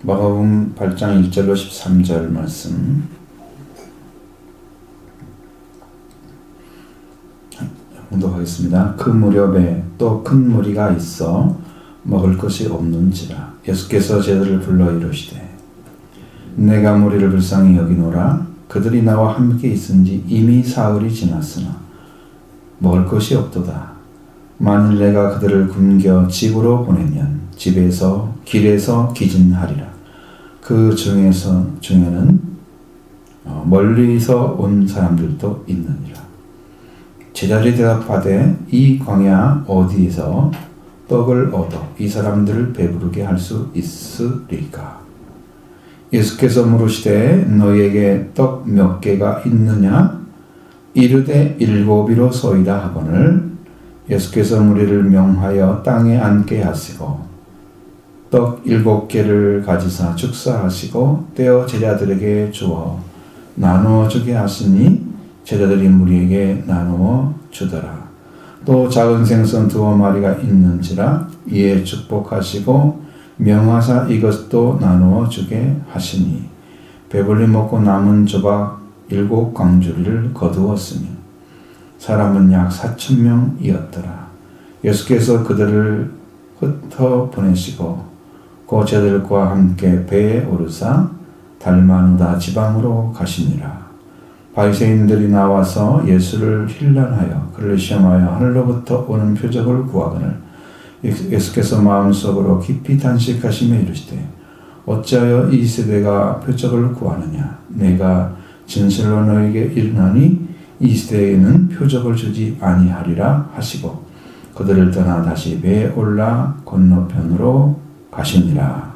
마가복음 8장 1절로 13절 말씀 봉독하겠습니다. 그 무렵에 또 큰 무리가 있어 먹을 것이 없는지라 예수께서 제자들을 불러 이르시되 내가 무리를 불쌍히 여기노라. 그들이 나와 함께 있은지 이미 사흘이 지났으나 먹을 것이 없도다. 만일 내가 그들을 굶겨 집으로 보내면 집에서 길에서 기진하리라. 그 중에는 멀리서 온 사람들도 있느니라. 제자들이 대답하되 이 광야 어디에서 떡을 얻어 이 사람들을 배부르게 할 수 있으리까? 예수께서 물으시되 너희에게 떡 몇 개가 있느냐? 이르되 7이로소이다 하거늘 예수께서 무리를 명하여 땅에 앉게 하시고 떡 7개를 가지사 축사하시고 떼어 제자들에게 주어 나누어 주게 하시니 제자들이 무리에게 나누어 주더라. 또 작은 생선 2마리가 있는지라 이에 축복하시고 명하사 이것도 나누어 주게 하시니 배불리 먹고 남은 조각 7광주리를 거두었으니 사람은 약 4,000명이었더라. 예수께서 그들을 흩어 보내시고 그 제자들과 함께 배에 오르사 달마누다 지방으로 가시니라. 바리새인들이 나와서 예수를 힐난하여 그를 시험하여 하늘로부터 오는 표적을 구하거늘 예수께서 마음속으로 깊이 단식하시며 이르시되 어찌하여 이 세대가 표적을 구하느냐? 내가 진실로 너에게 이르노니 이 세대에는 표적을 주지 아니하리라 하시고 그들을 떠나 다시 배에 올라 건너편으로 가시니라.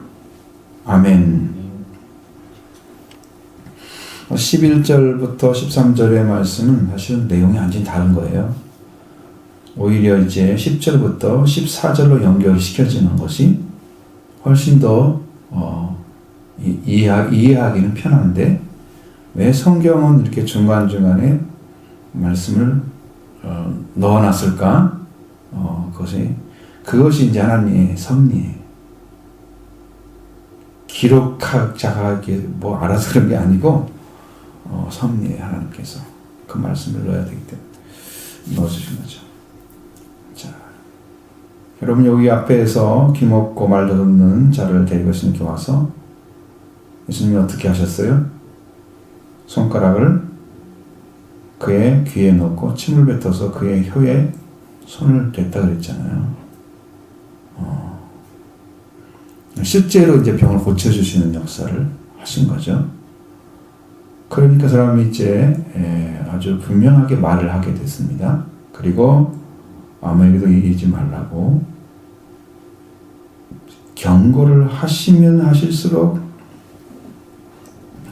아멘. 11절부터 13절의 말씀은 사실은 내용이 완전히 다른 거예요. 오히려 이제 10절부터 14절로 연결시켜지는 것이 훨씬 더 이해하기는 편한데 왜 성경은 이렇게 중간중간에 말씀을 넣어놨을까? 그것이 이제 하나님의 섭리예요. 기록학자가 뭐 알아서 그런 게 아니고 섭리예요. 하나님께서 그 말씀을 넣어야 되기 때문에 넣어주신 거죠. 자, 여러분 여기 앞에서 귀먹고 말도 듣는 자를 데리고 이렇게 와서 예수님이 어떻게 하셨어요? 손가락을 그의 귀에 넣고 침을 뱉어서 그의 혀에 손을 댔다 그랬잖아요. 실제로 이제 병을 고쳐주시는 역사를 하신 거죠. 그러니까 사람이 이제 아주 분명하게 말을 하게 됐습니다. 그리고 아무에게도 얘기하지 말라고 경고를 하시면 하실수록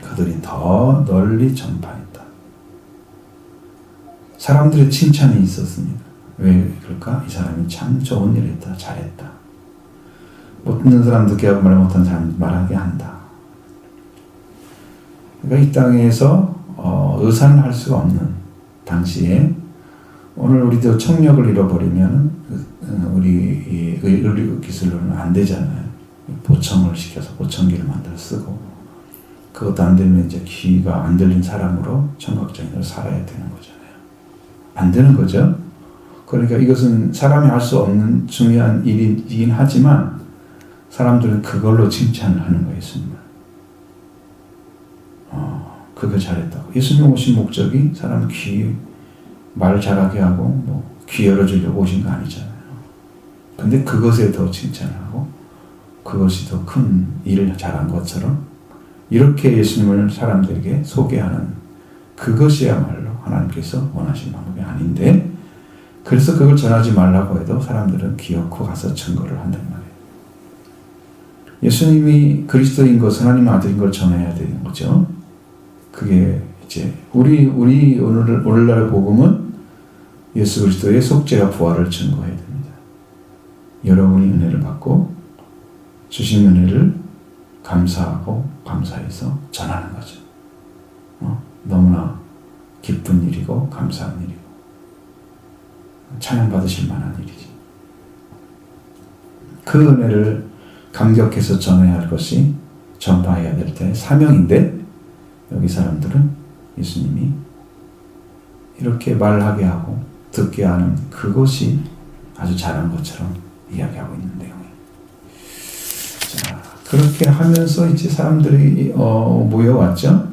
그들이 더 널리 전파했다. 사람들의 칭찬이 있었습니다. 왜 그럴까? 이 사람이 참 좋은 일을 했다. 잘했다. 못 듣는 사람들께 말 못하는 사람 말하게 한다. 그러니까 이 땅에서 의사는 할 수가 없는 당시에 오늘 우리도 청력을 잃어버리면 우리 의료 기술로는 안 되잖아요. 보청을 시켜서 보청기를 만들어 쓰고 그것도 안 되면 이제 귀가 안 들린 사람으로 청각장애로 살아야 되는 거잖아요. 안 되는 거죠. 그러니까 이것은 사람이 할 수 없는 중요한 일이긴 하지만 사람들은 그걸로 칭찬을 하는 거예요. 예수님은. 그거 잘했다고. 예수님 오신 목적이 사람 말 잘하게 하고 귀 열어주려고 오신 거 아니잖아요. 근데 그것에 더 칭찬을 하고 그것이 더 큰 일을 잘한 것처럼 이렇게 예수님을 사람들에게 소개하는 그것이야말로 하나님께서 원하신 방법이 아닌데 그래서 그걸 전하지 말라고 해도 사람들은 기어코 가서 증거를 한단 말이에요. 예수님이 그리스도인 것, 하나님의 아들인 걸 전해야 되는 거죠. 그게 이제 우리 오늘날 복음은 예수 그리스도의 속죄와 부활을 증거해야 됩니다. 여러분이 은혜를 받고 주신 은혜를 감사하고 감사해서 전하는 거죠. 너무나 기쁜 일이고 감사한 일이고 찬양 받으실 만한 일이지. 그 은혜를 감격해서 전해야 할 것이 전파해야 될 때 사명인데 여기 사람들은 예수님이 이렇게 말하게 하고 듣게 하는 그것이 아주 잘한 것처럼 이야기하고 있는 내용이에요. 자, 그렇게 하면서 이제 사람들이 모여왔죠.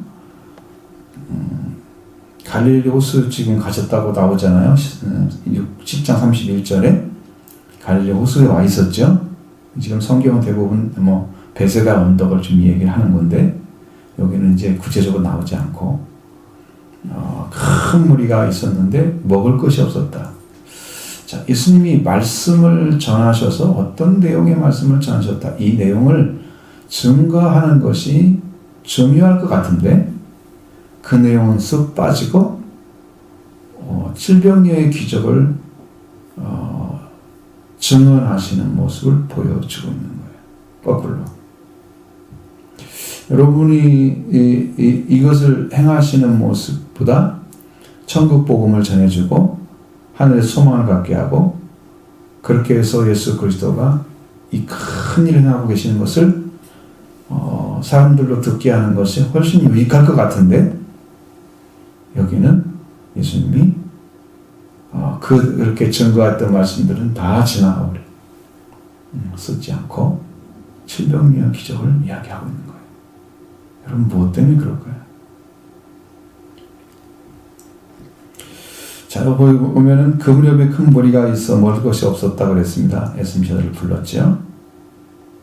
갈릴리 호수 지금 가셨다고 나오잖아요. 10장 31절에 갈릴리 호수에 와 있었죠. 지금 성경은 대부분 베세다 언덕을 좀 얘기를 하는 건데 여기는 이제 구체적으로 나오지 않고 큰 무리가 있었는데 먹을 것이 없었다. 자, 예수님이 말씀을 전하셔서 어떤 내용의 말씀을 전하셨다. 이 내용을 증거하는 것이 중요할 것 같은데 그 내용은 쑥 빠지고 질병의 기적을 증언하시는 모습을 보여주고 있는 거예요. 거꾸로. 여러분이 이것을 행하시는 모습보다 천국 복음을 전해주고 하늘의 소망을 갖게 하고 그렇게 해서 예수 그리스도가 이 큰 일을 하고 계시는 것을 사람들로 듣게 하는 것이 훨씬 유익할 것 같은데 여기는 예수님이 그렇게 증거했던 말씀들은 다 지나가 버려요. 쓰지 않고 질병의 기적을 이야기하고 있는 거예요. 여러분 무엇 때문에 그럴까요? 자, 보면은 그 무렵에 큰 무리가 있어 먹을 것이 없었다 그랬습니다. 예수님이 저들을 불렀죠.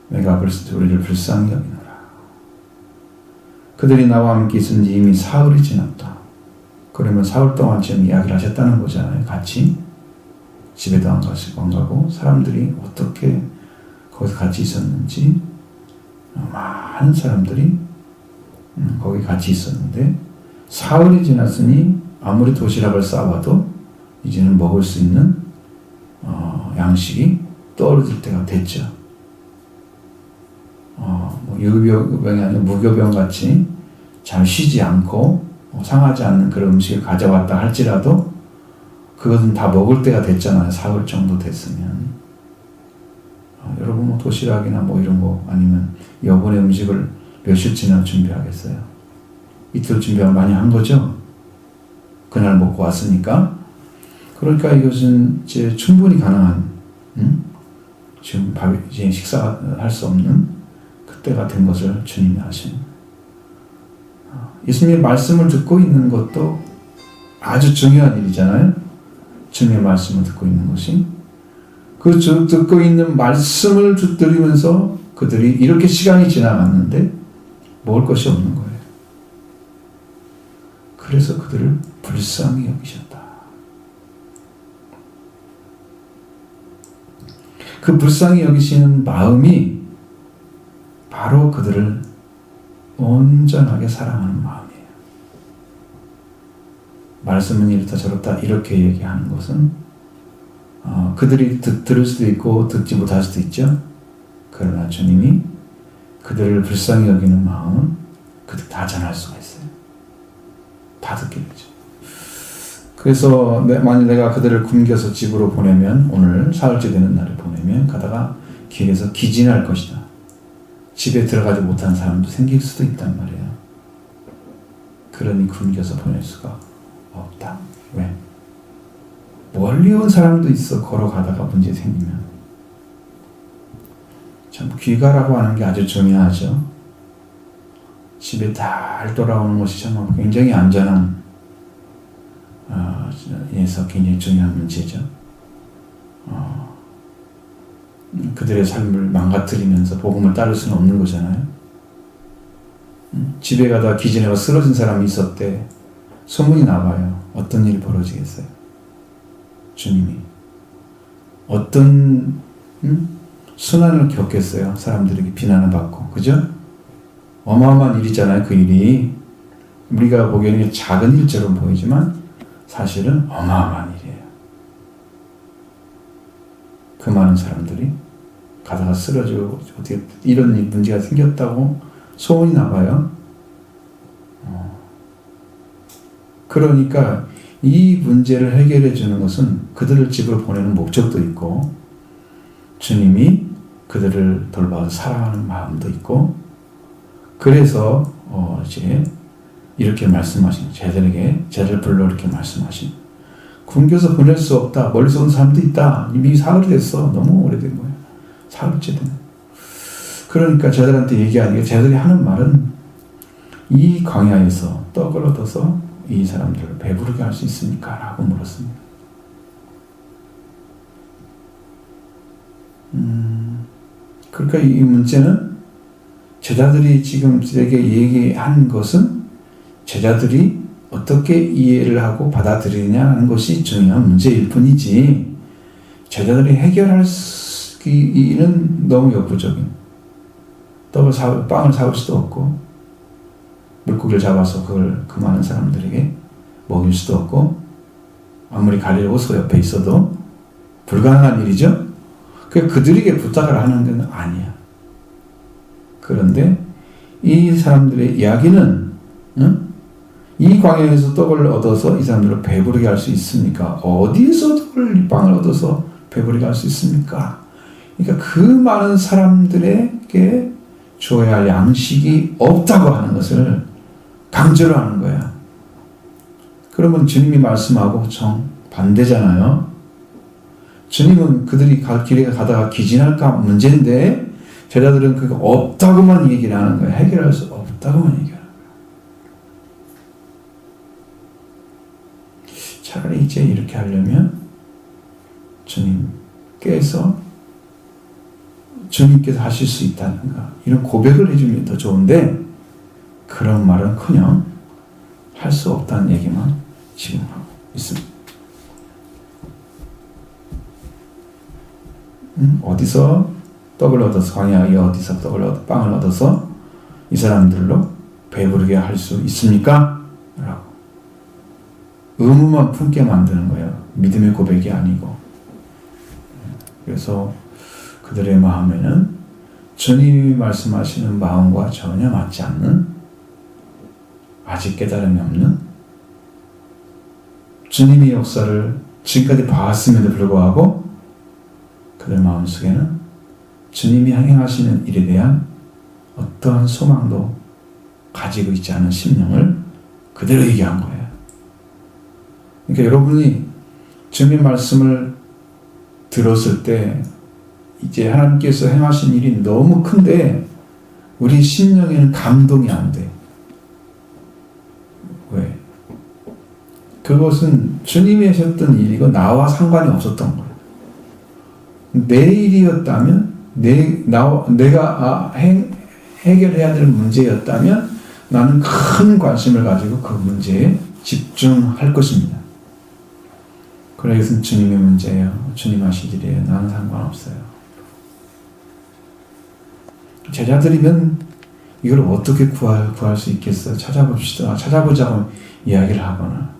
내가 우리를 불쌍히 여기노라. 그들이 나와 함께 있은 지 이미 사흘이 지났다. 그러면 사흘 동안 지금 이야기를 하셨다는 거잖아요. 같이 집에도 안 가고 사람들이 어떻게 거기서 같이 있었는지 많은 사람들이 거기 같이 있었는데 사흘이 지났으니 아무리 도시락을 싸와도 이제는 먹을 수 있는 양식이 떨어질 때가 됐죠. 유교병이 아니라 무교병 같이 잘 쉬지 않고 상하지 않는 그런 음식을 가져왔다 할지라도 그것은 다 먹을 때가 됐잖아요. 사흘 정도 됐으면. 여러분 도시락이나 이런 거 아니면 여분의 음식을 몇일치나 준비하겠어요? 이틀 준비하면 많이 한 거죠? 그날 먹고 왔으니까. 그러니까 이것은 이제 충분히 가능한, 지금 이제 식사할 수 없는 그때가 된 것을 주님이 아시는. 예수님의 말씀을 듣고 있는 것도 아주 중요한 일이잖아요. 주님의 말씀을 듣고 있는 것이. 그 듣고 있는 말씀을 들으면서 그들이 이렇게 시간이 지나갔는데 먹을 것이 없는 거예요. 그래서 그들을 불쌍히 여기셨다. 그 불쌍히 여기시는 마음이 바로 그들을 온전하게 사랑하는 마음이에요. 말씀은 이렇다 저렇다 이렇게 얘기하는 것은 그들이 들을 수도 있고 듣지 못할 수도 있죠. 그러나 주님이 그들을 불쌍히 여기는 마음은 그들 다 전할 수가 있어요. 다 듣게 되죠. 그래서 만일 내가 그들을 굶겨서 집으로 보내면 오늘 사흘째 되는 날에 보내면 가다가 길에서 기진할 것이다. 집에 들어가지 못한 사람도 생길 수도 있단 말이에요. 그러니 굶겨서 보낼 수가 없다. 왜? 멀리 온 사람도 있어. 걸어가다가 문제 생기면. 참 귀가라고 하는 게 아주 중요하죠. 집에 잘 돌아오는 것이 정말 굉장히 안전한 에서 굉장히 중요한 문제죠. 그들의 삶을 망가뜨리면서 복음을 따를 수는 없는 거잖아요. 집에 가다 기진해가 쓰러진 사람이 있었대. 소문이 나와요. 어떤 일이 벌어지겠어요? 주님이 어떤 순환을 겪겠어요? 사람들에게 비난을 받고. 그죠? 어마어마한 일이잖아요. 그 일이 우리가 보기에는 작은 일처럼 보이지만 사실은 어마어마한 일이에요. 그 많은 사람들이 가다가 쓰러지고 어떻게 이런 문제가 생겼다고 소문이 나가요. 그러니까 이 문제를 해결해 주는 것은 그들을 집으로 보내는 목적도 있고 주님이 그들을 돌봐 사랑하는 마음도 있고 그래서 이제 이렇게 말씀하신 제자를 불러 이렇게 말씀하신 굶겨서 보낼 수 없다. 멀리서 온 사람도 있다. 이미 사흘이 됐어. 너무 오래된 거예요. 사흘째 되네. 그러니까 제자들한테 얘기하니까 제자들이 하는 말은 이 광야에서 떡을 얻어서 이 사람들을 배부르게 할 수 있습니까? 라고 물었습니다. 그러니까 이 문제는 제자들이 지금 저에게 얘기한 것은 제자들이 어떻게 이해를 하고 받아들이냐는 것이 중요한 문제일 뿐이지 제자들이 해결하기는 너무 역부족인 빵을 사올 수도 없고 물고기를 잡아서 그걸 그 많은 사람들에게 먹일 수도 없고 아무리 갈릴리 호수가 옆에 있어도 불가능한 일이죠. 그들에게 부탁을 하는 건 아니야. 그런데 이 사람들의 이야기는 이 광야에서 떡을 얻어서 이 사람들을 배부르게 할 수 있습니까? 어디에서 빵을 얻어서 배부르게 할 수 있습니까? 그러니까 그 많은 사람들에게 줘야 할 양식이 없다고 하는 것을 강조를 하는 거야. 그러면 주님이 말씀하고 정반대잖아요. 주님은 그들이 길에 가다가 기진할까 문제인데 제자들은 그거 없다고만 얘기를 하는 거야. 해결할 수 없다고만 얘기하는 거야. 차라리 이제 이렇게 하려면 주님께서 하실 수 있다는가 이런 고백을 해주면 더 좋은데 그런 말은커녕 할 수 없다는 얘기만 지금 하고 있습니다. 어디서 떡을 얻어서 광야에 어디서 빵을 얻어서 이 사람들로 배부르게 할 수 있습니까? 라고 의무만 품게 만드는 거예요. 믿음의 고백이 아니고. 그래서 그들의 마음에는 주님이 말씀하시는 마음과 전혀 맞지 않는 아직 깨달음이 없는 주님의 역사를 지금까지 봤음에도 불구하고 그들 마음속에는 주님이 행하시는 일에 대한 어떠한 소망도 가지고 있지 않은 심령을 그대로 얘기한 거예요. 그러니까 여러분이 주님 말씀을 들었을 때 이제 하나님께서 행하신 일이 너무 큰데 우리 심령에는 감동이 안 돼. 왜? 그것은 주님이 하셨던 일이고 나와 상관이 없었던 거예요. 내 일이었다면 내가 해결해야 될 문제였다면 나는 큰 관심을 가지고 그 문제에 집중할 것입니다. 그래 이것은 주님의 문제예요. 주님 하실 일이에요. 나는 상관없어요. 제자들이면 이걸 어떻게 구할 수 있겠어요? 찾아보자고 이야기를 하거나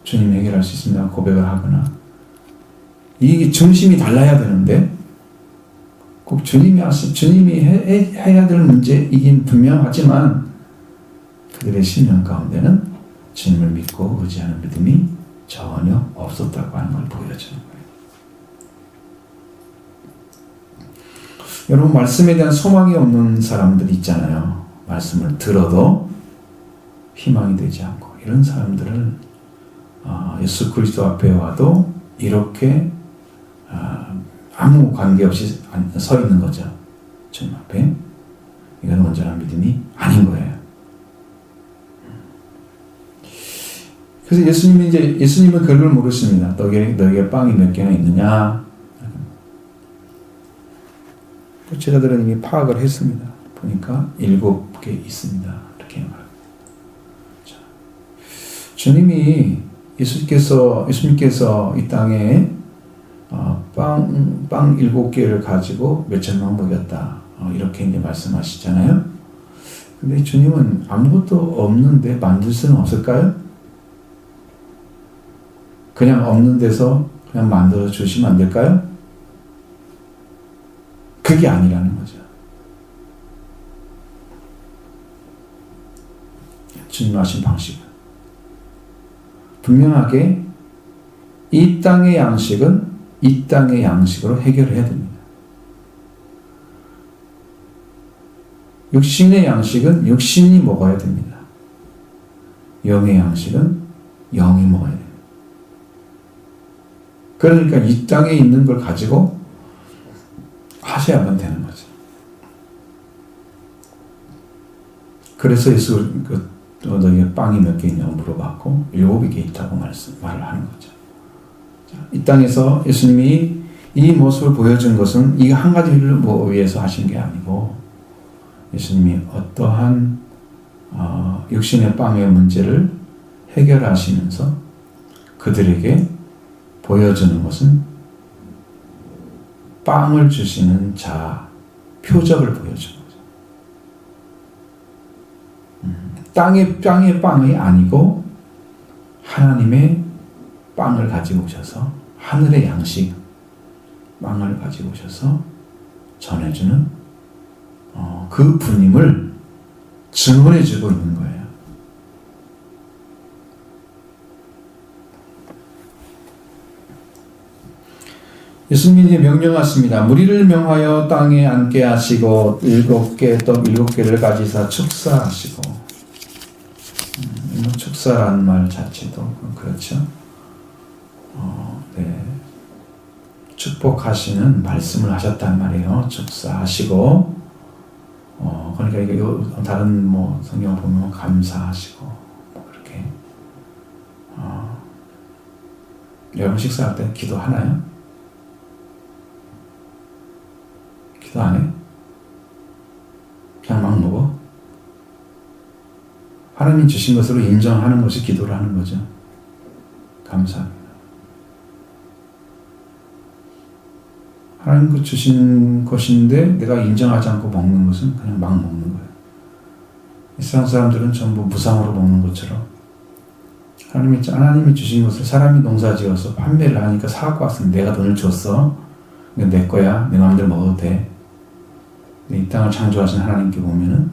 주님 해결할 수 있습니다. 고백을 하거나 이 중심이 달라야 되는데 꼭 주님이 해야 될 문제이긴 분명하지만 그들의 심령 가운데는 주님을 믿고 의지하는 믿음이 전혀 없었다고 하는 걸 보여주는 거예요. 여러분 말씀에 대한 소망이 없는 사람들이 있잖아요. 말씀을 들어도 희망이 되지 않고 이런 사람들은 예수 그리스도 앞에 와도 이렇게 아무 관계없이 서 있는 거죠. 주님 앞에. 이건 온전한 믿음이 아닌 거예요. 그래서 예수님은 그걸 물으십니다. 너에게 빵이 몇 개나 있느냐? 제자들은 이미 파악을 했습니다. 보니까 7개 있습니다. 이렇게 말합니다. 예수님께서 이 땅에 빵 7개를 가지고 몇천명 먹였다. 이렇게 이제 말씀하시잖아요. 근데 주님은 아무것도 없는데 만들 수는 없을까요? 그냥 없는 데서 그냥 만들어 주시면 안 될까요? 그게 아니라는 거죠. 주님 하신 방식은 분명하게 이 땅의 양식은 이 땅의 양식으로 해결해야 됩니다. 육신의 양식은 육신이 먹어야 됩니다. 영의 양식은 영이 먹어야 됩니다. 그러니까 이 땅에 있는 걸 가지고 하셔야만 되는 거죠. 그래서 예수 너에게 빵이 몇 개 있냐고 물어봤고 7개 있다고 말을 하는 거죠. 이 땅에서 예수님이 이 모습을 보여준 것은 이 한 가지를 위해서 하신 게 아니고 예수님이 어떠한 육신의 빵의 문제를 해결하시면서 그들에게 보여주는 것은 빵을 주시는 자, 표적을 보여주는 거죠. 땅의 빵이 아니고 하나님의 빵을 가지고 오셔서 하늘의 양식 빵을 가지고 오셔서 전해주는 그 분임을 증언해주고 있는 거예요. 예수님이 명령하십니다. 무리를 명하여 땅에 앉게 하시고 7개 떡 7개를 가지사 축사하시고 축사라는 말 자체도 그렇죠. 네. 축복하시는 말씀을 하셨단 말이에요. 축사하시고 그러니까 이게 다른 성경 보면 감사하시고 그렇게 여러분 식사할 때 기도하나요? 기도 안 해? 그냥 막 먹어? 하나님이 주신 것으로 인정하는 것이 기도를 하는 거죠. 감사합니다. 하나님 주신 것인데 내가 인정하지 않고 먹는 것은 그냥 막 먹는 거예요. 이스라엘 사람들은 전부 무상으로 먹는 것처럼 하나님이 주신 것을 사람이 농사지어서 판매를 하니까 사갖고 왔으면 내가 돈을 줬어. 이거 내 거야. 내 마음대로 먹어도 돼. 이 땅을 창조하신 하나님께 보면은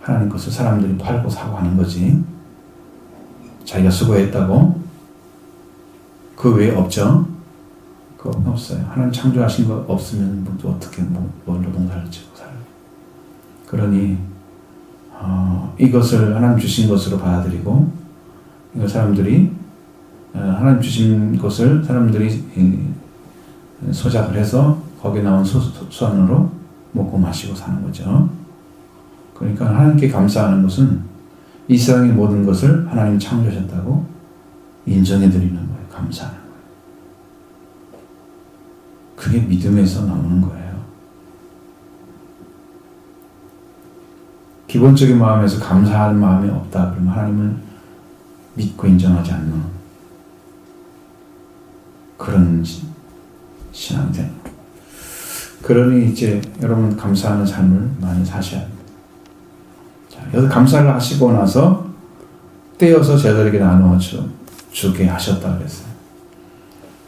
하나님 것을 사람들이 팔고 사고 하는 거지. 자기가 수고했다고. 그 외에 없죠. 그거 없어요. 하나님 창조하신 거 없으면 어떻게 뭘로 농사를 짓고 살아요. 그러니 이것을 하나님 주신 것으로 받아들이고 이거 사람들이 하나님 주신 것을 사람들이 소작을 해서 거기에 나온 수완으로 먹고 마시고 사는 거죠. 그러니까 하나님께 감사하는 것은 이 세상의 모든 것을 하나님 창조하셨다고 인정해 드리는 거예요. 감사하는 거예요. 그게 믿음에서 나오는 거예요. 기본적인 마음에서 감사할 마음이 없다 그러면 하나님을 믿고 인정하지 않는 그런 신앙이 되는 거예요. 그러니 이제 여러분 감사하는 삶을 많이 사셔야 합니다. 자, 여기서 감사를 하시고 나서 떼어서 제자들에게 나누어 주게 하셨다 그랬어요.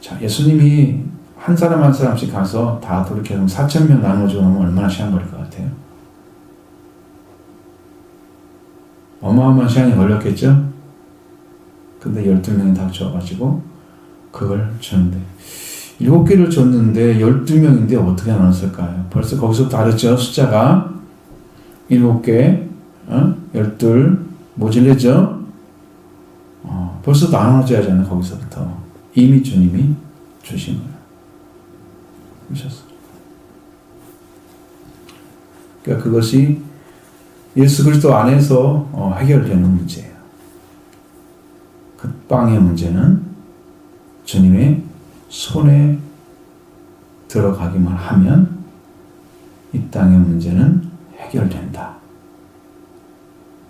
자, 예수님이 한 사람 한 사람씩 가서 다 돌이켜 4,000명 나눠주고 나면 얼마나 시간 걸릴 것 같아요? 어마어마한 시간이 걸렸겠죠? 근데 12명이 다 줘가지고 그걸 주는데 7개를 줬는데 12명인데 어떻게 나눴을까요? 벌써 거기서부터 알았죠? 숫자가 7개, 12 모질래죠? 벌써 나눠줘야 하잖아요. 거기서부터 이미 주님이 주신 거예요. 주셨어요. 그러니까 그것이 예수 그리스도 안에서 해결되는 문제예요. 그 빵의 문제는 주님의 손에 들어가기만 하면 이 땅의 문제는 해결된다.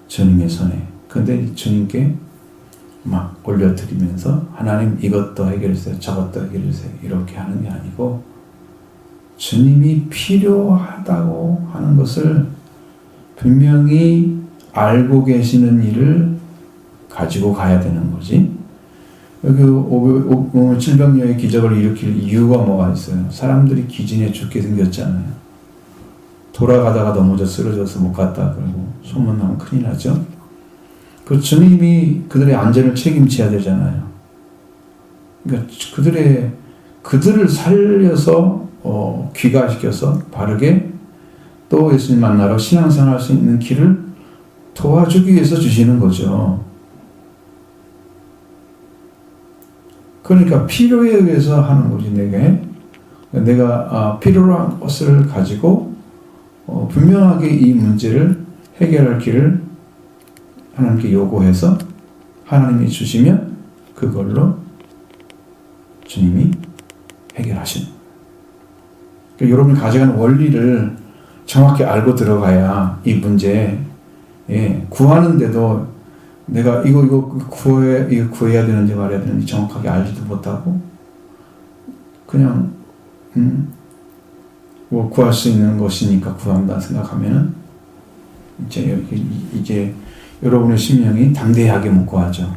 주님의 손에. 근데 주님께 막 올려드리면서 하나님 이것도 해결해주세요. 저것도 해결해주세요. 이렇게 하는 게 아니고 주님이 필요하다고 하는 것을 분명히 알고 계시는 일을 가지고 가야 되는 거지. 여기 질병여의 기적을 일으킬 이유가 뭐가 있어요? 사람들이 기진에 죽게 생겼잖아요. 돌아가다가 넘어져 쓰러져서 못 갔다 그러고 소문나면 큰일 나죠. 그 주님이 그들의 안전을 책임져야 되잖아요. 그러니까 그들을 살려서 귀가시켜서 바르게 또 예수님 만나러 신앙생활 할 수 있는 길을 도와주기 위해서 주시는 거죠. 그러니까 필요에 의해서 하는 거지. 내가 필요로 한 것을 가지고 분명하게 이 문제를 해결할 길을 하나님께 요구해서 하나님이 주시면 그걸로 주님이 해결하시는 거예요. 그러니까 여러분이 가져가는 원리를 정확히 알고 들어가야 이 문제 구하는데도 내가 이거 구해야 되는지 말해야 되는지 정확하게 알지도 못하고 그냥 뭐 구할 수 있는 것이니까 구한다 생각하면은 이제 여러분의 심령이 담대하게 못 구하죠.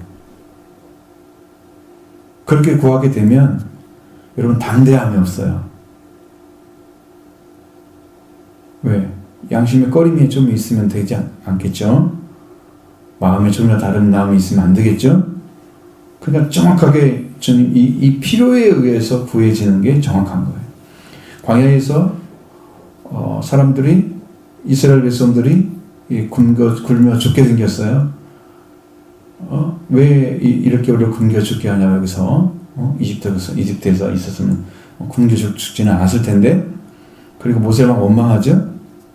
그렇게 구하게 되면 여러분 담대함이 없어요. 왜? 양심의 꺼림이 좀 있으면 되지 않겠죠? 마음에 전혀 다른 마음이 있으면 안 되겠죠? 그러니까 정확하게 주님 이 필요에 의해서 구해지는 게 정확한 거예요. 광야에서 사람들이 이스라엘 백성들이 굶어 죽게 생겼어요. 왜 이렇게 우리가 굶겨 죽게 하냐 여기서 이집트에서 있었으면 굶겨 죽지는 않았을 텐데 그리고 모세가 막 원망하죠.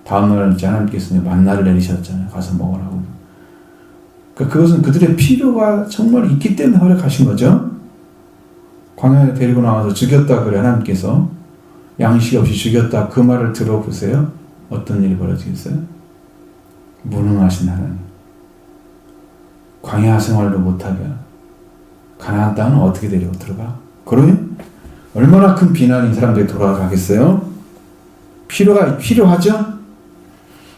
다음날 이제 하나님께서 만나를 내리셨잖아요. 가서 먹으라고. 그러니까 그것은 그들의 필요가 정말 있기 때문에 허락하신 거죠. 광야에 데리고 나와서 죽였다 그래 하나님께서 양식 없이 죽였다 그 말을 들어보세요. 어떤 일이 벌어지겠어요? 무능하신 하나님. 광야 생활도 못하게 가나안 땅은 어떻게 데리고 들어가? 그러면 얼마나 큰 비난인 사람들이 돌아가겠어요? 필요하죠?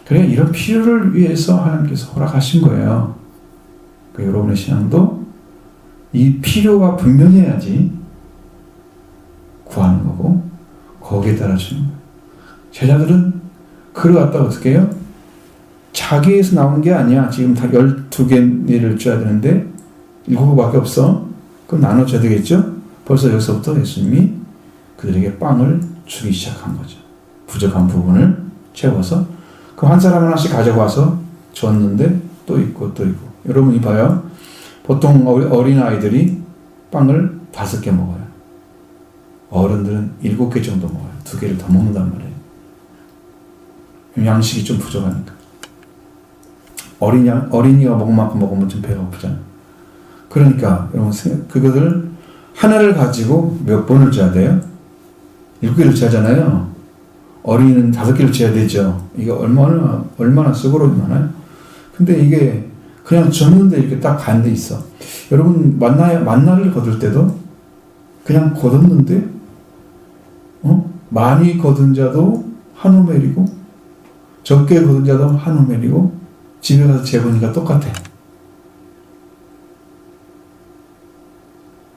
그래 이런 필요를 위해서 하나님께서 허락하신 거예요. 그러니까 여러분의 신앙도 이 필요가 분명해야지 구하는 거고 거기에 따라 주는 거예요. 제자들은 그걸 갖다 어떻게 해요? 자기에서 나온 게 아니야. 지금 다 12개를 줘야 되는데 7개밖에 없어. 그럼 나눠줘야 되겠죠? 벌써 여기서부터 예수님이 그들에게 빵을 주기 시작한 거죠. 부족한 부분을 채워서 그 한 사람 하나씩 가져가서 줬는데 또 있고 또 있고. 여러분이 봐요. 보통 어린아이들이 빵을 5개 먹어요. 어른들은 7개 정도 먹어요. 2개를 더 먹는단 말이에요. 양식이 좀 부족하니까. 어린이가 먹을 만큼 먹으면 좀 배가 고프잖아요. 그러니까 여러분 그것을 하나를 가지고 몇 번을 줘야 돼요? 7개를 줘야잖아요. 어린이는 5개를 줘야 되죠. 이게 얼마나 수고로이 많아요? 근데 이게 그냥 줬는데 이렇게 딱 간 데 있어. 여러분 만나를 거둘 때도 그냥 거뒀는데 많이 거둔 자도 한 오멜이고 적게 거둔 자도 한 오멜이고 집에 가서 재보니까 똑같아.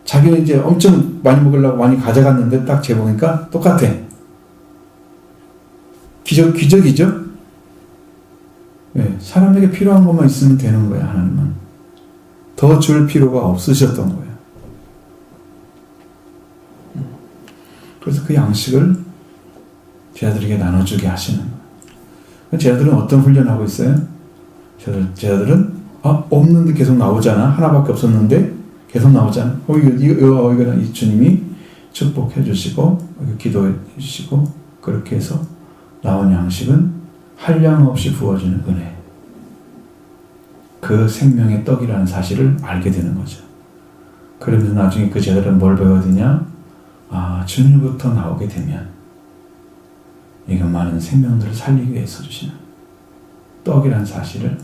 자기는 이제 엄청 많이 먹으려고 많이 가져갔는데 딱 재보니까 똑같아. 기적이죠? 네, 사람에게 필요한 것만 있으면 되는 거야, 하나님은. 더 줄 필요가 없으셨던 거예요. 그래서 그 양식을 제자들에게 나눠주게 하시는 거예요. 제자들은 어떤 훈련을 하고 있어요? 제자들은 없는데 계속 나오잖아. 하나밖에 없었는데 계속 나오잖아. 이거 이 주님이 축복해 주시고 기도해 주시고 그렇게 해서 나온 양식은 한량 없이 부어지는 은혜. 그 생명의 떡이라는 사실을 알게 되는 거죠. 그러면서 나중에 그 제자들은 뭘 배워야 되냐? 주님부터 나오게 되면 이건 많은 생명들을 살리기 위해서 주시는 떡이라는 사실을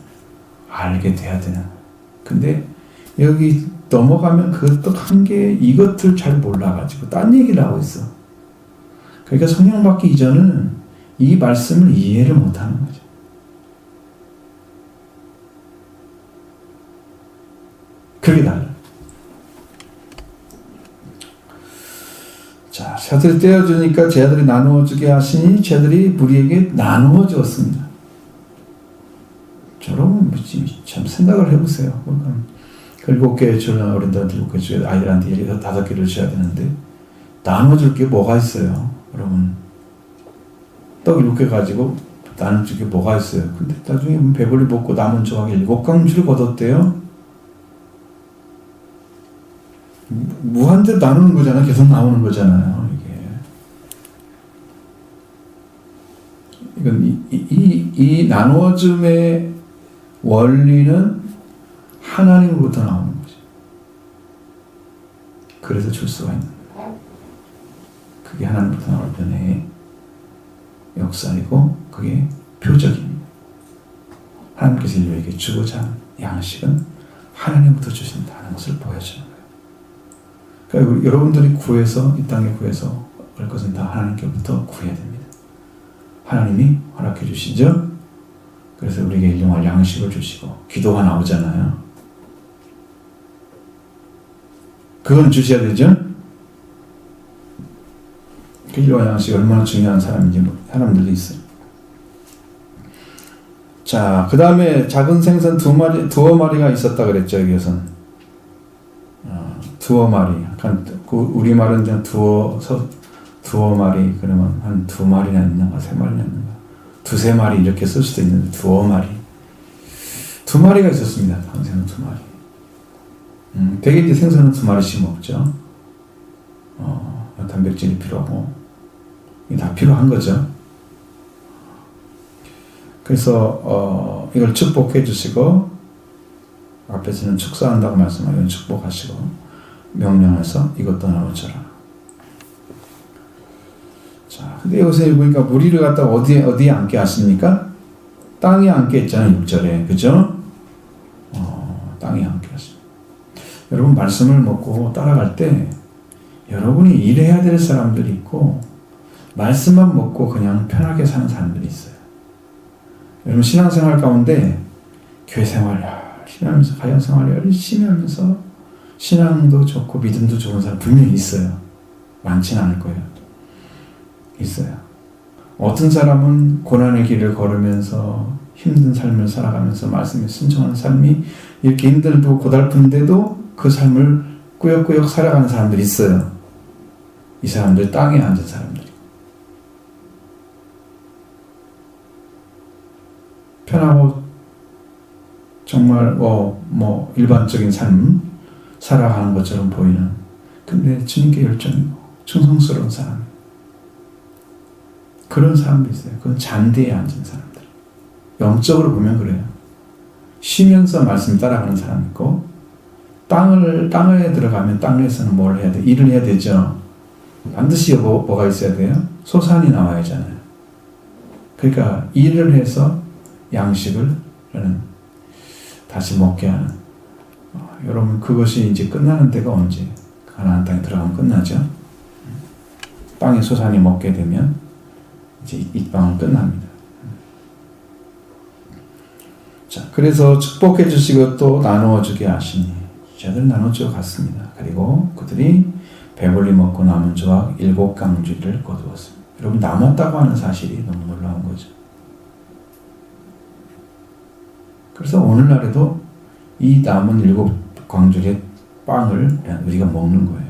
알게 돼야 되는. 근데 여기 넘어가면 그 떡 한 개 이것들 잘 몰라가지고 딴 얘기를 하고 있어. 그러니까 성령 받기 이전은 이 말씀을 이해를 못하는 거죠. 그게 달라요. 자, 제자들이 떼어주니까 제자들이 나누어주게 하시니 제자들이 무리에게 나누어 주었습니다. 여러분 참 생각을 해보세요. 7개 주는 어린들한테 7개 줘야 아이들한테 5개를 줘야 되는데 나눠줄 게 뭐가 있어요? 여러분 떡 7개 가지고 나는 저게 뭐가 있어요. 근데 나중에 배불리 먹고 남은 조각 7강주를 거뒀대요. 무한대로 나누는 거잖아요. 계속 나오는 거잖아요. 이건 이 나누어줌의 원리는 하나님으로부터 나오는 거죠. 그래서 줄 수가 있는 거예요. 그게 하나님으로부터 나올 변화의 역사이고 그게 표적입니다. 하나님께서 인류에게 주고자 하는 양식은 하나님부터 주신다는 것을 보여주는 거예요. 그러니까 여러분들이 구해서 이 땅에 구해서 올 것은 다 하나님께부터 구해야 됩니다. 하나님이 허락해 주시죠. 그래서 우리에게 일용할 양식을 주시고 기도가 나오잖아요. 그건 주셔야 되죠. 그 일용할 양식이 얼마나 중요한 사람들도 있어요. 자, 그 다음에 작은 생선 두어 마리가 있었다 그랬죠. 여기서는 두어 마리. 우리말은 두어 마리, 그러면 한 2마리나 있는가, 3마리나 있는가, 2-3마리 이렇게 쓸 수도 있는데, 두어 마리. 2마리가 있었습니다. 생선 2마리. 대개 이제 생선은 2마리씩 먹죠. 단백질이 필요하고, 이게 다 필요한 거죠. 그래서, 이걸 축복해 주시고, 앞에서는 축사한다고 말씀하면 축복하시고, 명령해서 이것도 나눠줘라. 자, 근데 여기서 보니까 무리를 갖다가 어디에 앉게 하십니까? 땅에 앉게 했잖아요, 6절에. 그죠? 땅에 앉게 하십니다. 여러분, 말씀을 먹고 따라갈 때, 여러분이 일해야 될 사람들이 있고, 말씀만 먹고 그냥 편하게 사는 사람들이 있어요. 여러분, 신앙생활 가운데, 교회 생활 열심히 하면서, 가정생활 열심히 하면서, 신앙도 좋고, 믿음도 좋은 사람 분명히 있어요. 많지는 않을 거예요. 있어요. 어떤 사람은 고난의 길을 걸으면서 힘든 삶을 살아가면서 말씀에 순종하는 삶이 이렇게 힘들고 고달픈데도 그 삶을 꾸역꾸역 살아가는 사람들이 있어요. 이 사람들 땅에 앉은 사람들이. 편하고 정말 일반적인 삶 살아가는 것처럼 보이는, 근데 주님께 열정이고 충성스러운 사람, 그런 사람도 있어요. 그건 잔디에 앉은 사람들. 영적으로 보면 그래요. 쉬면서 말씀 따라가는 사람 있고, 땅에 들어가면 땅에서는 뭘 해야 돼? 일을 해야 되죠. 반드시 뭐가 있어야 돼요? 소산이 나와야 하잖아요. 그러니까 일을 해서 양식을 다시 먹게 하는. 여러분, 그것이 이제 끝나는 때가 언제? 가나안 땅에 들어가면 끝나죠. 땅의 소산이 먹게 되면 이제 이 빵은 끝납니다. 자, 그래서 축복해 주시고 또 나누어 주게 하시니 저들 나누어 주어 갔습니다. 그리고 그들이 배불리 먹고 남은 조각 7강주리를 거두었습니다. 여러분, 남았다고 하는 사실이 너무 놀라운 거죠. 그래서 오늘날에도 이 남은 7강주리의 빵을 우리가 먹는 거예요.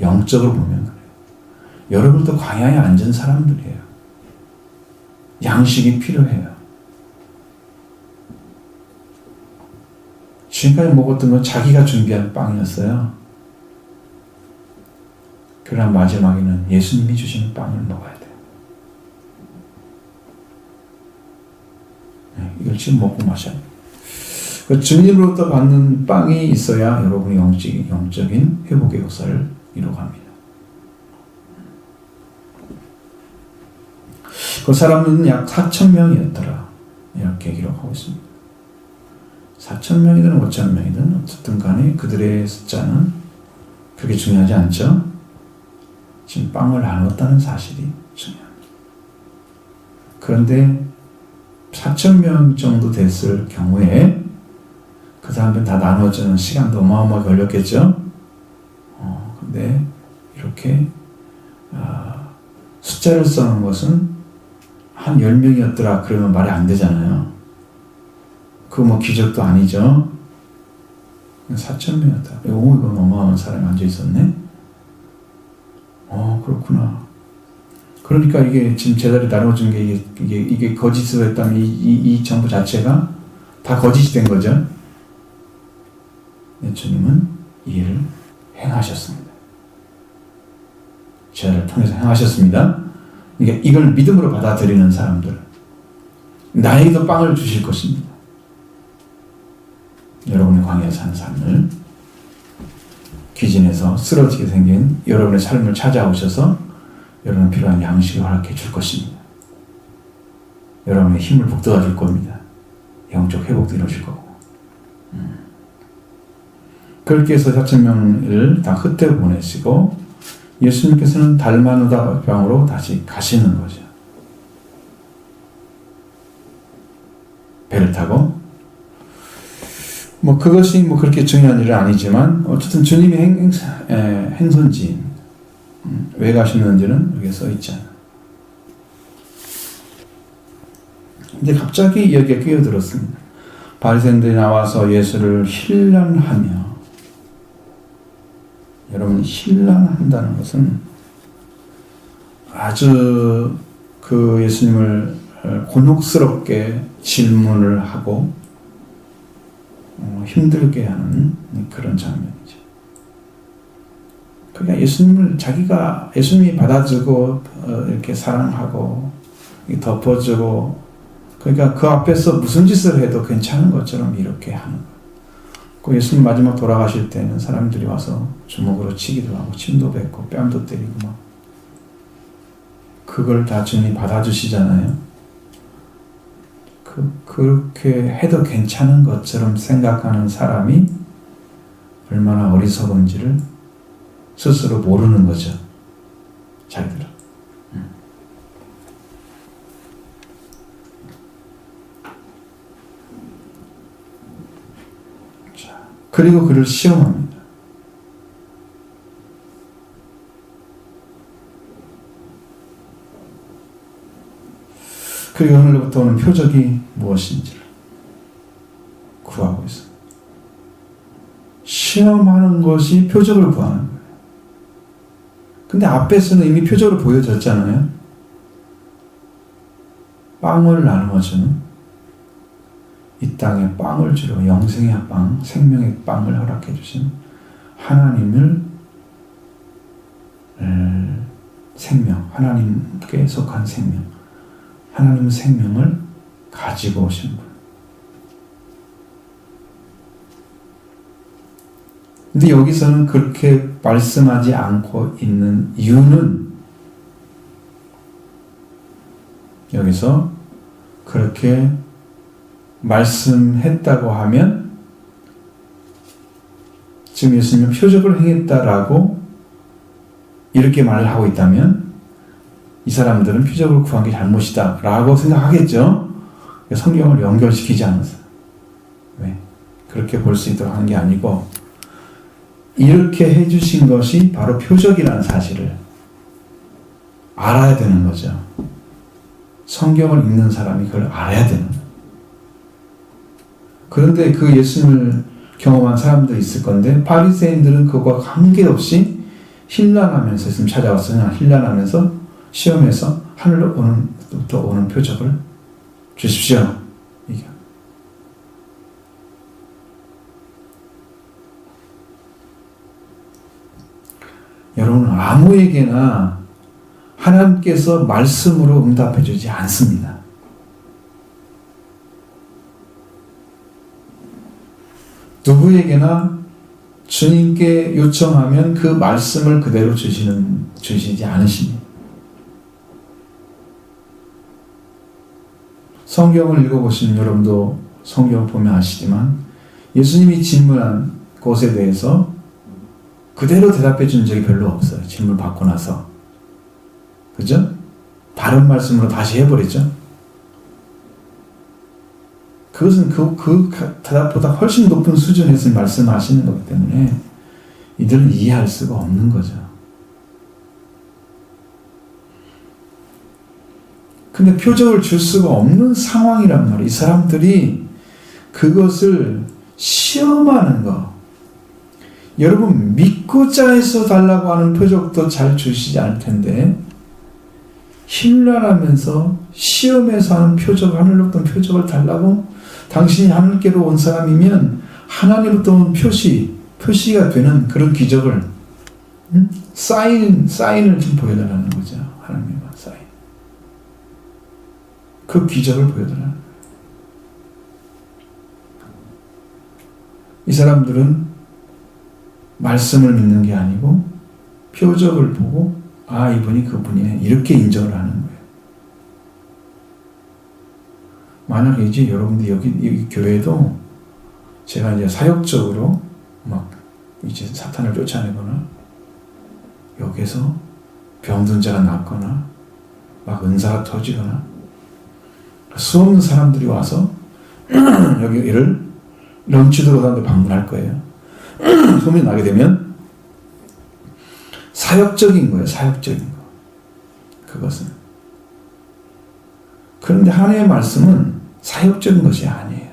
영적으로 보면 그래요. 여러분도 광야에 앉은 사람들이에요. 양식이 필요해요. 지금까지 먹었던 건 자기가 준비한 빵이었어요. 그러나 마지막에는 예수님이 주시는 빵을 먹어야 돼요. 이걸 지금 먹고 마셔야 돼요. 그 주님으로부터 받는 빵이 있어야 여러분이 영적인 회복의 역사를 이루어갑니다. 그 사람은 약 4,000명이었더라. 이렇게 기록하고 있습니다. 4,000명이든 5,000명이든 어쨌든 간에 그들의 숫자는 그렇게 중요하지 않죠. 지금 빵을 나눴다는 사실이 중요합니다. 그런데 4,000명 정도 됐을 경우에 그 사람들 다 나눠주는 시간도 어마어마하게 걸렸겠죠. 근데 이렇게 숫자를 써놓은 것은 한 10명이었더라 그러면 말이 안 되잖아요. 그거 기적도 아니죠. 4,000명이었다. 이건 어마어마한 사람이 앉아 있었네. 그렇구나. 그러니까 이게 지금 제자리 나눠준 게 이게 거짓으로 했다면 이 정부 자체가 다 거짓이 된 거죠. 주님은 이 일을 행하셨습니다. 제자를 통해서 행하셨습니다. 그러니까 이걸 믿음으로 받아들이는 사람들, 나에게도 빵을 주실 것입니다. 여러분의 광야에 사는 삶을, 귀진에서 쓰러지게 생긴 여러분의 삶을 찾아오셔서 여러분 필요한 양식을 허락해 줄 것입니다. 여러분의 힘을 북돋아 줄 겁니다. 영적 회복도 이루어질 거고. 그렇게 해서 4,000명을 다 흩어 보내시고 예수님께서는 달마누다 방으로 다시 가시는 거죠. 배를 타고. 그것이 그렇게 중요한 일은 아니지만 어쨌든 주님의 행선지입니다. 왜 가시는지는 여기에 써 있잖아요. 근데 갑자기 여기에 끼어들었습니다. 바리새인들이 나와서 예수를 힐난하며, 여러분 힐난한다는 것은 아주 그 예수님을 곤혹스럽게 질문을 하고 힘들게 하는 그런 장면이죠. 그러니까 예수님이 받아주고 이렇게 사랑하고 덮어주고, 그러니까 그 앞에서 무슨 짓을 해도 괜찮은 것처럼 이렇게 하는 거예요. 그 예수님 마지막 돌아가실 때는 사람들이 와서 주먹으로 치기도 하고 침도 뱉고 뺨도 때리고 그걸 다 주님이 받아주시잖아요. 그렇게 해도 괜찮은 것처럼 생각하는 사람이 얼마나 어리석은지를 스스로 모르는 거죠. 자기들은. 자, 그리고 그를 시험합니다. 그리고 오늘부터 오는 표적이 무엇인지를 구하고 있습니다. 시험하는 것이 표적을 구하는 거예요. 근데 앞에서는 이미 표적으로 보여졌잖아요. 빵을 나누어주는, 이 땅에 빵을 주려 영생의 빵, 생명의 빵을 허락해 주신 하나님을 생명, 하나님께 속한 생명, 하나님의 생명을 가지고 오신 분. 근데 여기서는 그렇게 말씀하지 않고 있는 이유는, 여기서 그렇게 말씀했다고 하면 지금 예수님은 표적을 행했다라고 이렇게 말을 하고 있다면 이 사람들은 표적을 구한 게 잘못이다 라고 생각하겠죠. 성경을 연결시키지 않아서. 왜? 그렇게 볼 수 있도록 하는 게 아니고, 이렇게 해주신 것이 바로 표적이라는 사실을 알아야 되는 거죠. 성경을 읽는 사람이 그걸 알아야 되는 거예요. 그런데 그 예수님을 경험한 사람들이 있을 건데, 바리새인들은 그거와 관계없이 힐난하면서 예수님 찾아왔으나 힐난하면서 시험에서 하늘로부터 오는 표적을 주십시오. 이게. 여러분, 아무에게나 하나님께서 말씀으로 응답해 주지 않습니다. 누구에게나 주님께 요청하면 그 말씀을 그대로 주시지 않으십니다. 성경을 읽어보시는 여러분도 성경을 보면 아시지만 예수님이 질문한 것에 대해서 그대로 대답해 준 적이 별로 없어요. 질문 받고 나서. 그죠? 다른 말씀으로 다시 해버리죠. 그것은 그 대답보다 훨씬 높은 수준에서 말씀하시는 거기 때문에 이들은 이해할 수가 없는 거죠. 근데 표적을 줄 수가 없는 상황이란 말이에요. 이 사람들이 그것을 시험하는 거. 여러분, 믿고자 해서 달라고 하는 표적도 잘 주시지 않을 텐데, 힐난하면서 시험에서 하는 표적, 하늘로부터 온 표적을 달라고? 당신이 하늘께로 온 사람이면 하나님으로부터 온 표시가 되는 그런 기적을, 사인을 좀 보여달라는 거죠. 하나님의 사인. 그 기적을 보여달라는 거예요. 이 사람들은 말씀을 믿는 게 아니고 표적을 보고 이분이 그분이네 이렇게 인정을 하는 거예요. 만약에 이제 여러분들 여기 교회도 제가 이제 사역적으로 막 이제 사탄을 쫓아내거나 여기서 병든 자가 낫거나 막 은사가 터지거나 수없는 사람들이 와서 여기를 런치도로 사람들 방문할 거예요. 소문이 나게 되면 사역적인 거예요. 사역적인 거. 그것은. 그런데 하나님의 말씀은 사역적인 것이 아니에요.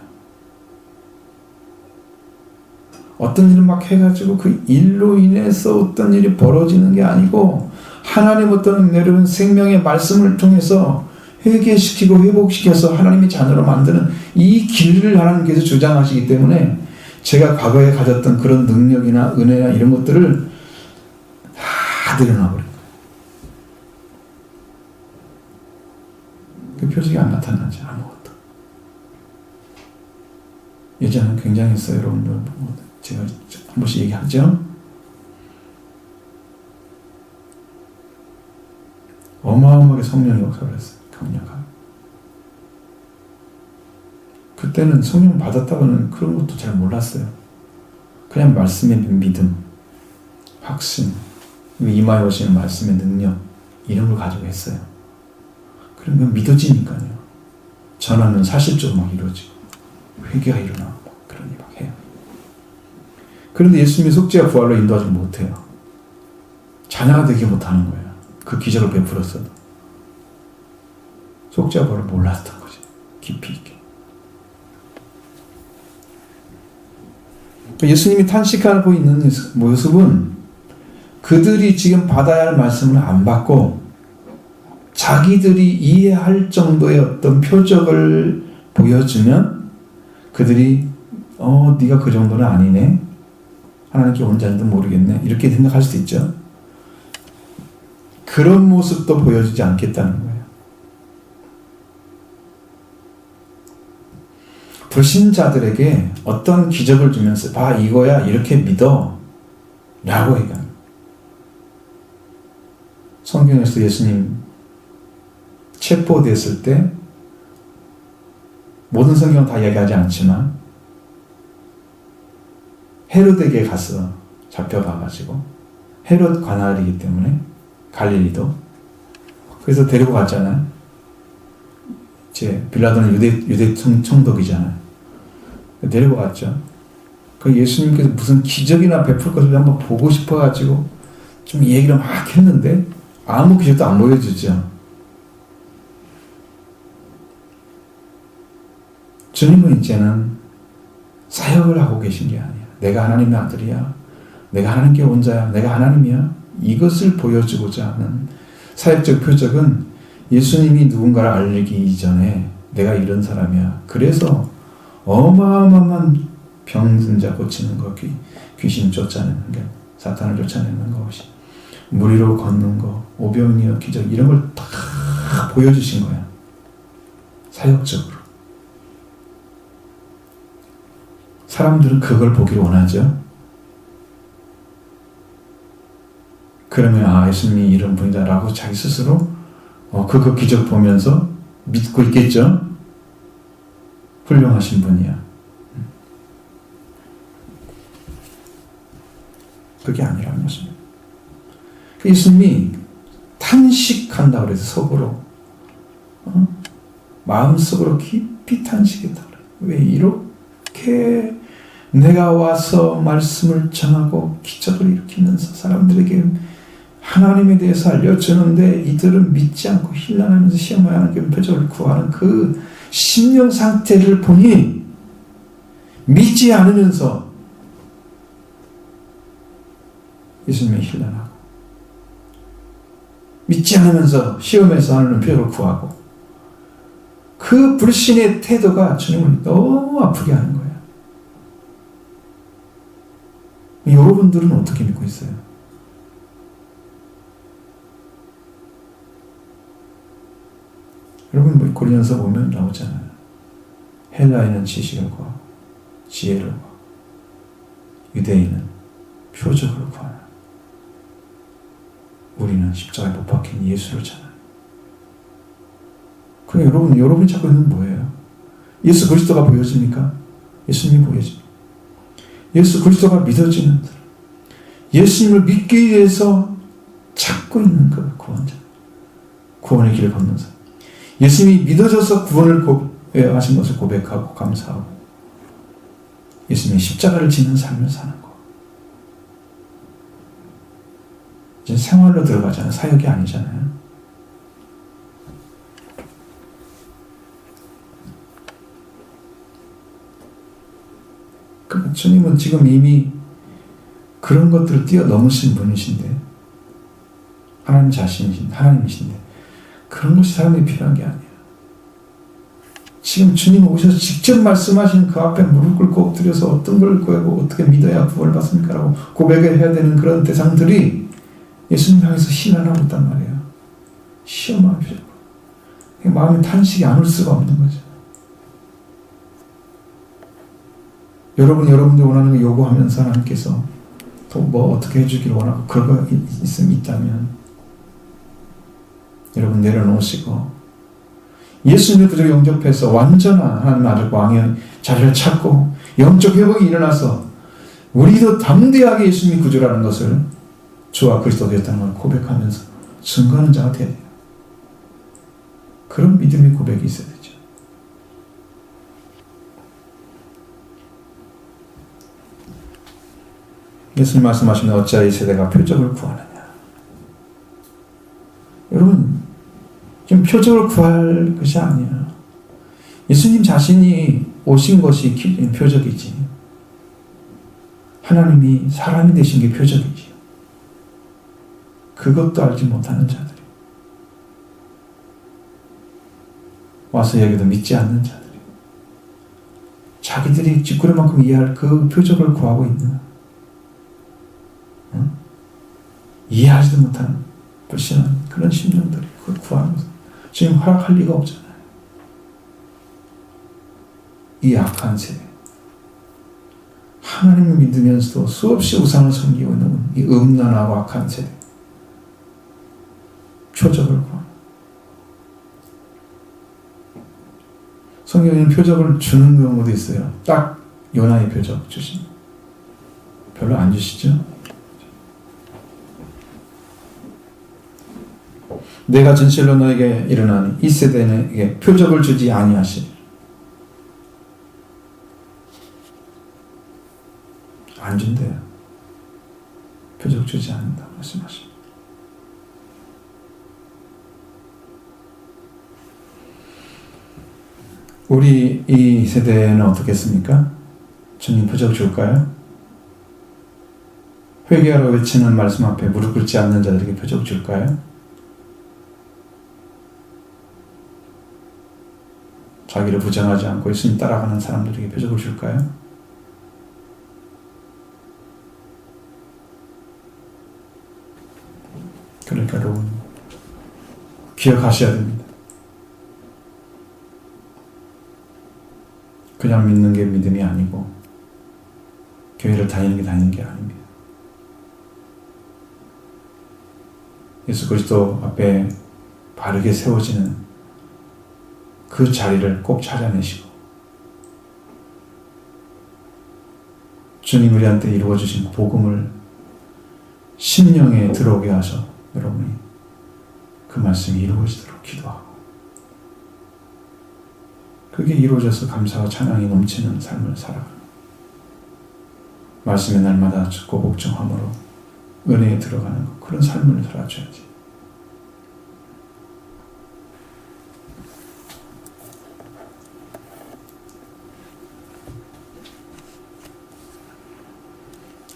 어떤 일을 막 해가지고 그 일로 인해서 어떤 일이 벌어지는 게 아니고 하나님 어떤 여러분 생명의 말씀을 통해서 회개시키고 회복시켜서 하나님의 자녀로 만드는 이 길을 하나님께서 주장하시기 때문에 제가 과거에 가졌던 그런 능력이나 은혜나 이런 것들을 다 드러나버린 거예요. 그 표적이 안 나타나지 아무것도. 예전에는 굉장했어요. 여러분들 제가 한 번씩 얘기하죠. 어마어마하게 성령이 역사를 했어요. 강력하게. 그때는 성령 받았다고는 그런 것도 잘 몰랐어요. 그냥 말씀의 믿음, 확신, 이마에 오시는 말씀의 능력 이런 걸 가지고 했어요. 그러면 믿어지니까요. 전하는 사실적으로 막 이루어지고 회개가 일어나고 그런 일 막 해요. 그런데 예수님이 속죄와 부활로 인도하지 못해요. 자녀가 되지 못하는 거예요. 그 기적을 베풀었어도. 속죄와 부활을 몰랐던 거죠. 깊이 있게. 예수님이 탄식하고 있는 모습은 그들이 지금 받아야 할 말씀을 안 받고 자기들이 이해할 정도의 어떤 표적을 보여주면 그들이 네가 그 정도는 아니네. 하나님께 온 자인도 모르겠네. 이렇게 생각할 수도 있죠. 그런 모습도 보여주지 않겠다는 거예요. 불신자들에게 어떤 기적을 주면서 봐 이거야 이렇게 믿어 라고 얘기합니다. 성경에서 예수님 체포됐을 때 모든 성경은 다 이야기하지 않지만 헤롯에게 가서 잡혀가가지고 헤롯 관할이기 때문에 갈릴리도 그래서 데리고 갔잖아요. 빌라도는 유대 총독이잖아요. 데리고 갔죠. 그 예수님께서 무슨 기적이나 베풀 것을 한번 보고 싶어가지고 좀 얘기를 막 했는데 아무 기적도 안 보여주죠. 주님은 이제는 사역을 하고 계신 게 아니야. 내가 하나님의 아들이야. 내가 하나님께 온 자야. 내가 하나님이야. 이것을 보여주고자 하는 사역적 표적은 예수님이 누군가를 알리기 이전에 내가 이런 사람이야. 그래서 어마어마한 병든 자 고치는 것, 귀신 쫓아내는 것, 사탄을 쫓아내는 것이 물 위로 걷는 것, 오병이어 기적 이런 걸 다 보여주신 거야. 사역적으로. 사람들은 그걸 보기를 원하죠. 그러면 예수님이 이런 분이다라고 자기 스스로 그 기적 보면서 믿고 있겠죠. 훌륭하신 분이야. 그게 아니라는 것입니다. 예수님이 탄식한다고 그래서 속으로 마음속으로 깊이 탄식했다. 왜 이렇게 내가 와서 말씀을 전하고 기적을 일으키면서 사람들에게 하나님에 대해서 알려주는데 이들은 믿지 않고 힐난하면서 시험을 하는 표적을 구하는 그 심령 상태를 보니 믿지 않으면서 예수님의 힐난하고 믿지 않으면서 시험에서 하나님 표적을 구하고 그 불신의 태도가 주님을 너무 아프게 하는 거예요. 여러분들은 어떻게 믿고 있어요? 여러분 고린도서 보면 나오잖아요. 헬라인은 지식을 구하고 지혜를 구하고 유대인은 표적을 구하나 우리는 십자가에 못 박힌 예수를 찾아요. 그럼 여러분이 찾고 있는 건 뭐예요? 예수 그리스도가 보여집니까? 예수님이 보여집니다. 예수 그리스도가 믿어지는 사람, 예수님을 믿기 위해서 찾고 있는 그 구원자, 구원의 길을 걷는 사람, 예수님이 믿어져서 구원을 하신 것을 고백하고 감사하고 예수님이 십자가를 지는 삶을 사는 것. 이제 생활로 들어가잖아요. 사역이 아니잖아요. 그러니까 주님은 지금 이미 그런 것들을 뛰어넘으신 분이신데 하나님 자신이신데 하나님이신데 그런 것이 사람이 필요한 게 아니에요. 지금 주님 오셔서 직접 말씀하신 그 앞에 무릎 꿇고 엎드려서 어떤 걸 구하고 어떻게 믿어야 구원을 받습니까? 라고 고백을 해야 되는 그런 대상들이 예수님 향해서 신앙하고 있단 말이에요. 시험하고 마음에 탄식이 안 올 수가 없는 거죠. 여러분들 원하는 거 요구하면서 하나님께서 또 뭐 어떻게 해주기를 원하고 그런 거 있다면 여러분 내려놓으시고 예수님의 부족을 영접해서 완전한 하나님 아들 왕의 자리를 찾고 영적 회복이 일어나서 우리도 담대하게 예수님이 구주라는 것을 주와 그리스도 되었다는 걸 고백하면서 증거하는 자가 되어야 돼요. 그런 믿음의 고백이 있어야 되죠. 예수님 말씀하시는 어찌하여 이 세대가 표적을 구하느냐. 여러분 지금 표적을 구할 것이 아니에요. 예수님 자신이 오신 것이 표적이지. 하나님이 사람이 되신 게 표적이지. 그것도 알지 못하는 자들이 와서 여기도 믿지 않는 자들이 자기들이 뒷구리만큼 이해할 그 표적을 구하고 있는 이해하지도 못하는 불신한 그런 심령들이 그걸 구하는 것을 지금 허락할 리가 없잖아요. 이 악한 세대, 하나님을 믿으면서도 수없이 우상을 섬기고 있는 이 음란하고 악한 세대, 표적을 구하는. 성경에는 표적을 주는 경우도 있어요. 딱 요나의 표적 주신. 별로 안 주시죠? 내가 진실로 너에게 일어나니 이 세대에게 표적을 주지 아니하시리. 안 준대요. 표적 주지 않는다 말씀하십니다. 우리 이 세대는 어떻겠습니까? 주님 표적 줄까요? 회개하라 외치는 말씀 앞에 무릎 꿇지 않는 자들에게 표적 줄까요? 자기를 부정하지 않고 예수님 따라가는 사람들에게 표적을 줄까요? 그러니까 여러분 기억하셔야 됩니다. 그냥 믿는 게 믿음이 아니고 교회를 다니는 게 아닙니다. 예수 그리스도 앞에 바르게 세워지는 그 자리를 꼭 찾아내시고 주님 우리한테 이루어주신 복음을 심령에 들어오게 하셔 여러분이 그 말씀이 이루어지도록 기도하고 그게 이루어져서 감사와 찬양이 넘치는 삶을 살아가는 말씀의 날마다 듣고 복종함으로 은혜에 들어가는 것, 그런 삶을 살아줘야지.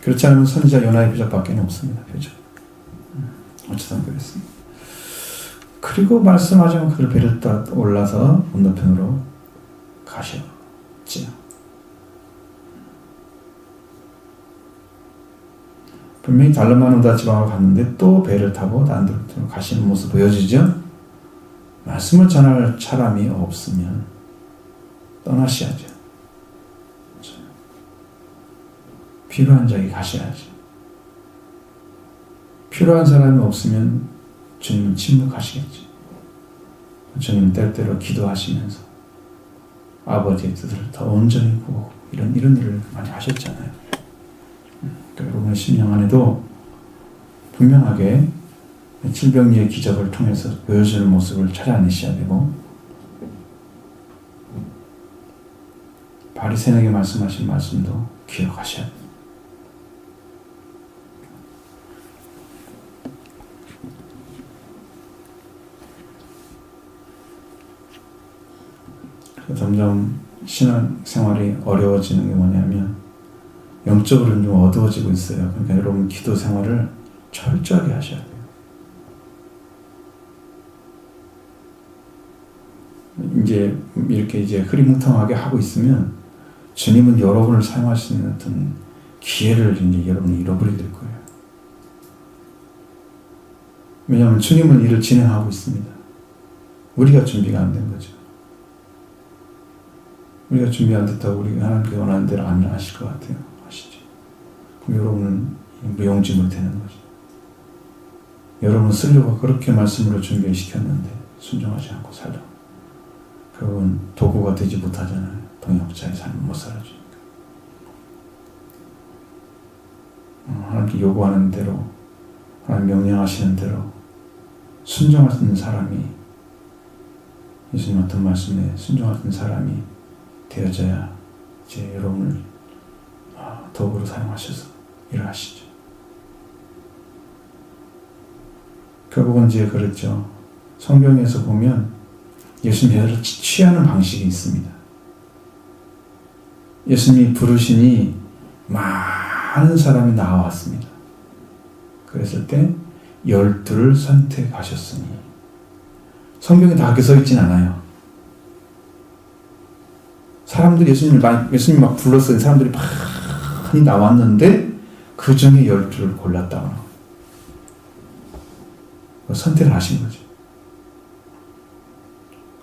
그렇지 않으면 선지자 요나의 표적밖에 없습니다. 표적. 어쩌다 그랬습니다. 그리고 말씀하자면 그들 배를 따라 올라서 건너편으로 가셨지요. 분명히 달르마누다 지방을 갔는데 또 배를 타고 다른 데로 가시는 모습 보여지죠. 말씀을 전할 사람이 없으면 떠나셔야죠. 필요한 자에게 가셔야죠. 필요한 사람이 없으면 주님은 침묵하시겠죠. 주님은 때때로 기도하시면서 아버지의 뜻을 더 온전히 구하고 이런 일을 많이 하셨잖아요. 여러분의 심령 안에도 분명하게 질병리의 기적을 통해서 보여주는 모습을 찾아내셔야 되고, 바리새인에게 말씀하신 말씀도 기억하셔야 됩니다. 점점 신앙생활이 어려워지는 게 뭐냐면 영적으로는 좀 어두워지고 있어요. 그러니까 여러분 기도 생활을 철저하게 하셔야 돼요. 이제 이렇게 이제 흐리뭉텅하게 하고 있으면 주님은 여러분을 사용할 수 있는 어떤 기회를 이제 여러분이 잃어버리게 될 거예요. 왜냐하면 주님은 일을 진행하고 있습니다. 우리가 준비가 안 된 거죠. 우리가 준비 안 됐다고 우리가 하나님께 원하는 대로 안 하실 것 같아요. 아시죠? 그럼 여러분은 무용지물이 되는 거죠. 여러분 쓰려고 그렇게 말씀으로 준비시켰는데 순종하지 않고 살다. 결국은 도구가 되지 못하잖아요. 동역자의 삶을 못 살아주니까. 하나님께 요구하는 대로, 하나님 명령하시는 대로 순종할 수 있는 사람이, 예수님 어떤 말씀에 순종할 수 있는 사람이 되어져야 이제 여러분을 도구로 사용하셔서 일을 하시죠. 결국은 이제 그랬죠. 성경에서 보면 예수님을 취하는 방식이 있습니다. 예수님이 부르시니 많은 사람이 나와왔습니다. 그랬을 때 12를 선택하셨으니, 성경에 다 그렇게 써 있진 않아요. 사람들이 예수님 막 불렀어요. 사람들이 많이 나왔는데 그 중에 12를 골랐다고 선택을 하신 거죠.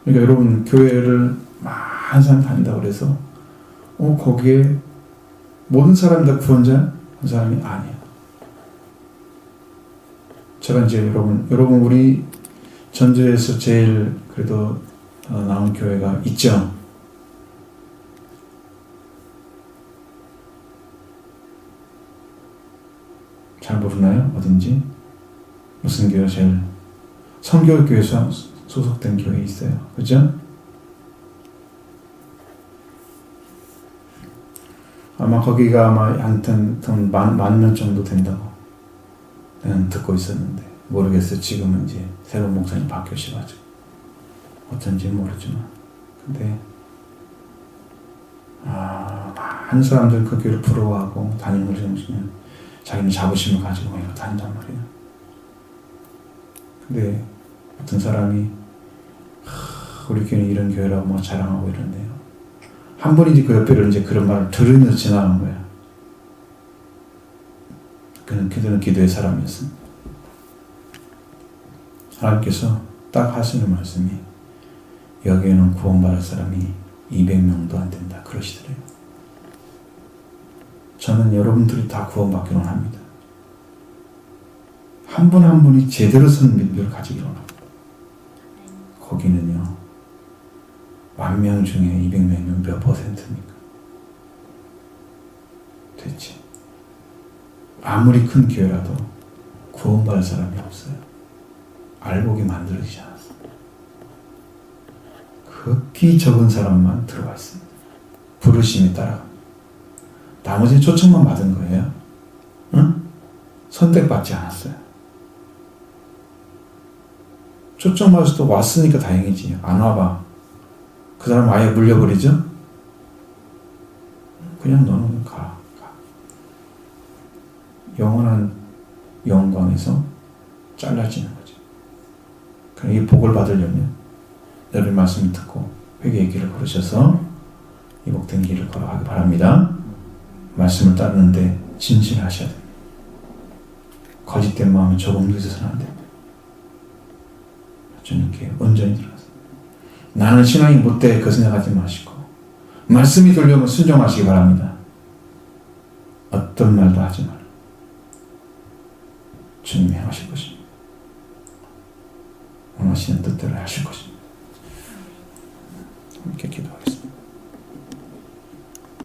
그러니까 여러분 교회를 많은 사람이 다닌다고 그래서 거기에 모든 사람이 다 구원자? 그 사람이 아니에요. 제가 이제 여러분 우리 전주에서 제일 그래도 나온 교회가 있죠. 잘 모르나요? 어딘지? 무슨 교회 제일? 성교육교회 소속된 교회 있어요. 그죠? 아마 거기가 한ten 만 명 정도 된다고 내가 듣고 있었는데, 모르겠어요. 지금은 이제 새로운 목사님 바뀌으셔가지고 어쩐지 모르지만, 근데 많은 사람들 그 교회를 부러워하고 다니는 걸 보시면 자기는 자부심을 가지고 막 다닌단 말이에요. 근데 어떤 사람이 우리 교회는 이런 교회라고 막 자랑하고 이런데요. 한 분이 이제 그 옆에를 이제 그런 말을 들으면서 지나간 거예요. 그들은 기도의 사람이었습니다. 하나님께서 딱 하시는 말씀이, 여기에는 구원받을 사람이 200명도 안 된다 그러시더래요. 저는 여러분들이 다 구원받기로 합니다. 한 분 한 분이 제대로 선 믿음을 가지기로 합니다. 거기는요, 10,000명 중에 200명이면 몇 %입니까? 됐지. 아무리 큰 교회라도 구원받을 사람이 없어요. 알곡이 만들어지지 않았어요. 극히 적은 사람만 들어가 있습니다. 부르심에 따라갑니다. 나머지는 초청만 받은 거예요. 응? 선택받지 않았어요. 초청받아서 왔으니까 다행이지. 안 와봐. 그 사람 아예 물려버리죠? 그냥 너는 가. 영원한 영광에서 잘라지는 거죠. 이 복을 받으려면 여러분 말씀을 듣고 회개의 길을 걸으셔서 이 복된 길을 걸어가기 바랍니다. 말씀을 따르는데 진실하셔야 됩니다. 거짓된 마음에 조금도 있어서는 안 됩니다. 주님께 온전히 들어가서 나는 신앙이 못돼 그 생각하지 마시고 말씀이 들려오면 순종하시기 바랍니다. 어떤 말도 하지 마라. 주님이 하실 것입니다. 원하시는 뜻대로 하실 것입니다.